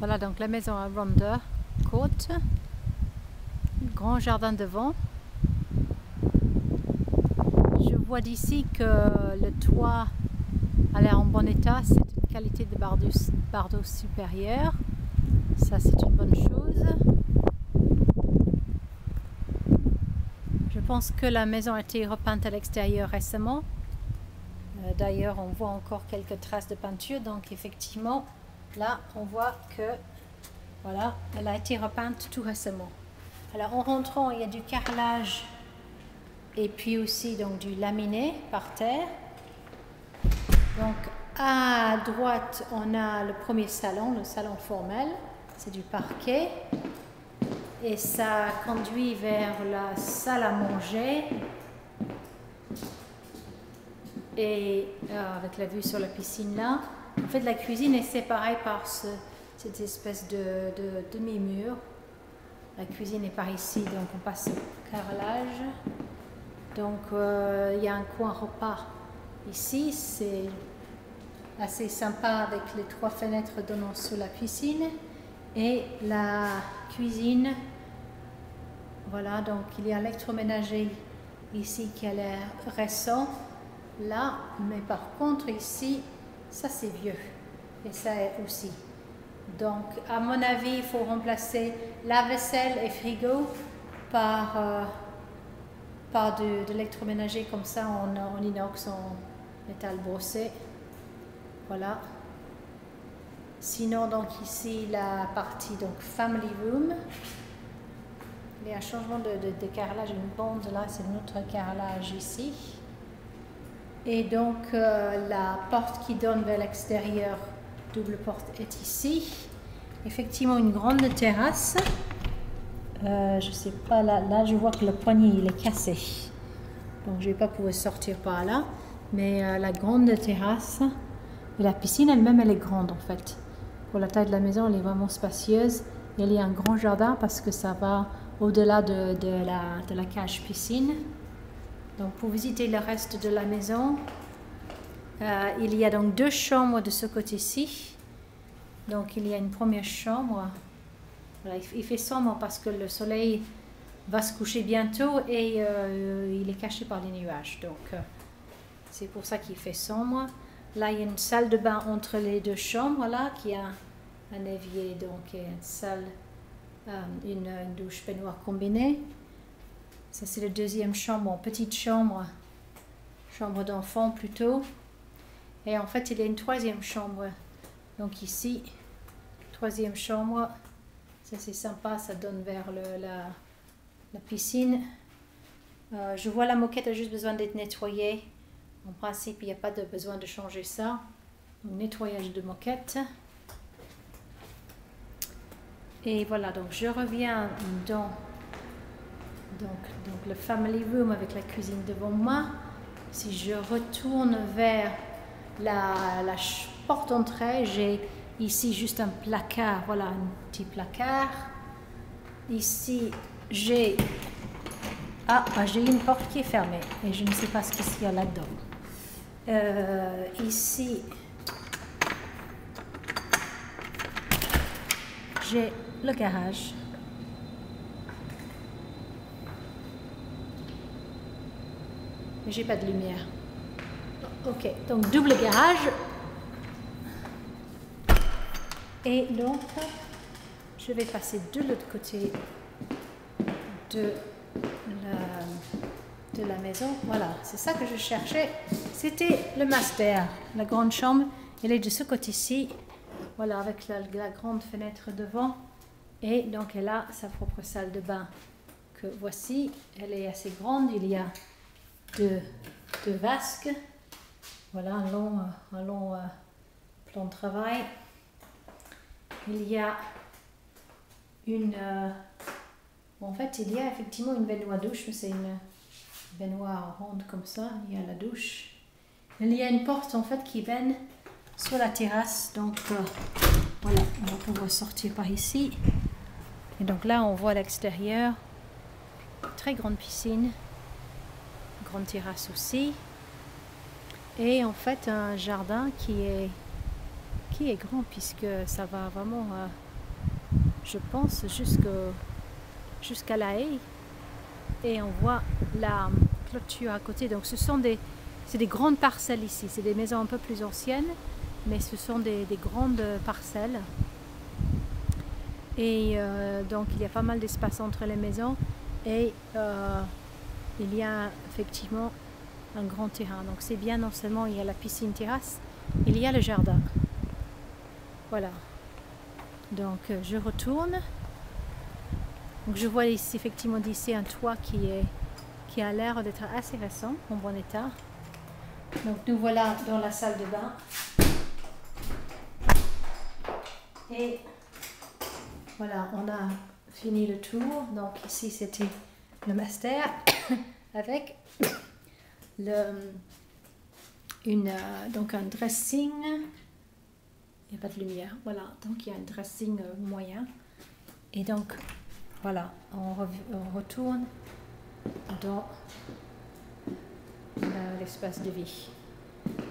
Voilà donc la maison à Rhondda Court, grand jardin devant. Je vois d'ici que le toit a l'air en bon état, c'est une qualité de bardeau supérieure, ça c'est une bonne chose. Je pense que la maison a été repeinte à l'extérieur récemment. D'ailleurs on voit encore quelques traces de peinture, donc effectivement là on voit que voilà, elle a été repeinte tout récemment. Alors en rentrant il y a du carrelage et puis aussi donc du laminé par terre. Donc à droite on a le premier salon, le salon formel, c'est du parquet et ça conduit vers la salle à manger et avec la vue sur la piscine là. En fait la cuisine est séparée par cette espèce de demi-mur. La cuisine est par ici, donc on passe au carrelage. Donc il y a un coin repas ici, c'est assez sympa avec les 3 fenêtres donnant sur la piscine. Et la cuisine, voilà, donc il y a l'électroménager ici qui a l'air récent. Là, mais par contre ici, ça c'est vieux. Et ça aussi. Donc, à mon avis, il faut remplacer lave-vaisselle et frigo par de l'électroménager comme ça en inox, en métal brossé. Voilà. Sinon, donc ici, la partie donc family room. Il y a un changement de carrelage, une bande là, c'est notre carrelage ici. Et donc, la porte qui donne vers l'extérieur, double porte, est ici. Effectivement une grande terrasse. Je sais pas, là je vois que le poignet il est cassé, donc je vais pas pouvoir sortir par là, mais la grande terrasse et la piscine elle-même elle est grande en fait. Pour la taille de la maison elle est vraiment spacieuse. Et il y a un grand jardin parce que ça va au-delà de la cage piscine. Donc pour visiter le reste de la maison, il y a donc 2 chambres de ce côté-ci. Donc il y a une première chambre. Voilà, il fait sombre parce que le soleil va se coucher bientôt et il est caché par les nuages. Donc c'est pour ça qu'il fait sombre. Là il y a une salle de bain entre les 2 chambres là qui a un évier, donc une salle, une douche baignoire combinée. Ça c'est la 2e chambre, petite chambre d'enfant plutôt. Et en fait il y a une 3e chambre. Donc ici, 3e chambre, ça c'est sympa, ça donne vers la piscine. Je vois la moquette a juste besoin d'être nettoyée. En principe, il n'y a pas de besoin de changer ça. Donc, nettoyage de moquette. Et voilà, donc je reviens dans donc le family room avec la cuisine devant moi. Si je retourne vers la porte d'entrée, j'ai ici juste un placard, voilà un petit placard. Ici j'ai j'ai une porte qui est fermée et je ne sais pas ce qu'il y a là-dedans. Ici j'ai le garage. Mais j'ai pas de lumière. Ok, donc double garage. Et donc, je vais passer de l'autre côté de la maison. Voilà, c'est ça que je cherchais. C'était le master, la grande chambre. Elle est de ce côté-ci. Voilà, avec la grande fenêtre devant. Et donc, elle a sa propre salle de bain. Que voici, elle est assez grande. Il y a deux vasques. Voilà, un long plan de travail. Il y a en fait, il y a effectivement une baignoire douche, mais c'est une baignoire ronde comme ça. Il y a la douche. Il y a une porte en fait qui mène sur la terrasse. Donc voilà, on va pouvoir sortir par ici. Et donc là, on voit l'extérieur. Très grande piscine. Grande terrasse aussi. Et en fait, un jardin qui est grand puisque ça va vraiment je pense, jusqu'à la haie. Et on voit la clôture à côté. Donc c'est des grandes parcelles ici. C'est des maisons un peu plus anciennes, mais ce sont des grandes parcelles. Et donc il y a pas mal d'espace entre les maisons. Et il y a effectivement un grand terrain. Donc c'est bien, non seulement il y a la piscine terrasse, il y a le jardin. Voilà. Donc je retourne. Donc je vois ici effectivement d'ici un toit qui a l'air d'être assez récent, en bon état. Donc nous voilà dans la salle de bain. Et voilà, on a fini le tour. Donc ici c'était le master avec donc un dressing. Il n'y a pas de lumière. Voilà, donc il y a un dressing moyen. Et donc voilà, on retourne dans l'espace de vie.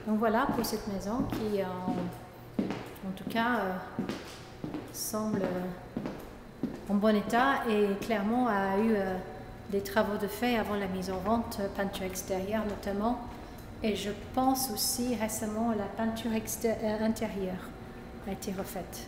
Donc voilà pour cette maison qui en tout cas semble en bon état et clairement a eu des travaux de fait avant la mise en vente, peinture extérieure notamment, et je pense aussi récemment la peinture intérieure a été refaite.